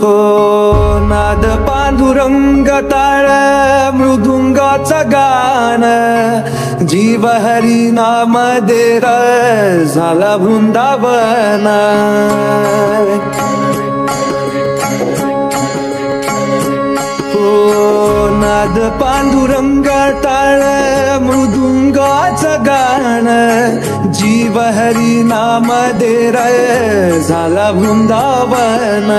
हो नाद पांडुरंग ताळ मृदुंगाचं गाण जीव हरी नाम देर झाला वृंदावन हो नाद पांडुरंग टाळ मृदुंगाचं गाण जीव हरी नाम देर झाला वृंदावन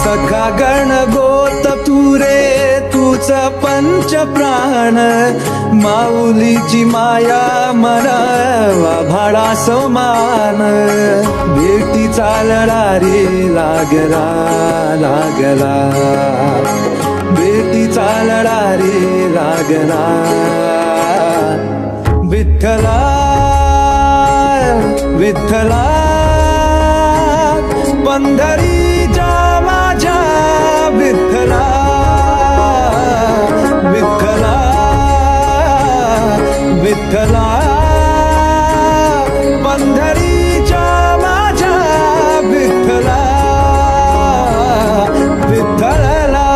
सखा गण गोत तुरे तुझ पंच प्राण माऊलीची माया मरावा भाडा समान भेटीचा लढा रे लागला लागला भेटीचा लढा रे लागला विठ्ठला विठ्ठला पंढरीच्या माझ्या विठ्ठला विठ्ठला विठ्ठला पंढरीच्या माझ्या विठ्ठला विठ्ठला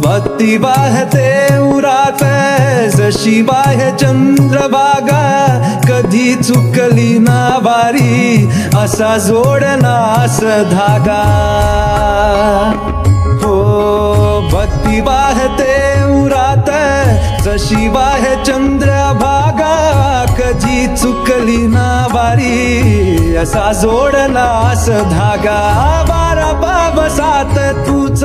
भक्ती वाहते उरात जशी वाहे चंद्रभागा कधी चुकली ना वारी असा जोडनास धागा हो भक्ती वाहते उरात जशी वाहे चंद्रभागा कधी चुकली ना वारी असा जोडनास धागा बारा पावसात तूच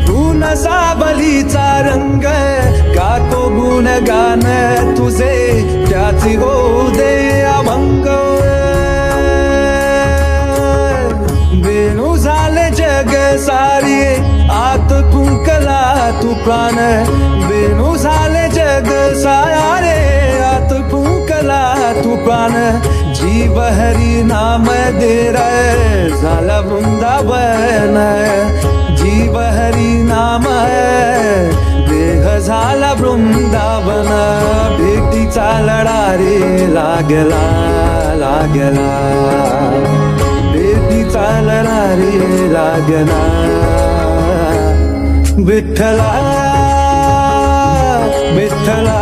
गुण सावलीचा रंग का तो गुण गान तुझे त्याची होऊ दे अभंग वेणू झाले जग सारी आत फुंकला तू प्राण वेणू झाले जग सारे आत फुंकला तू प्राण जीव हरी नाम देर झाला वृंदावन जीव हरी नाम देह झाला वृंदावन भेटीचा लढा रे लागला लागला भेटीचा लढा रे लागला विठ्ठला विठ्ठला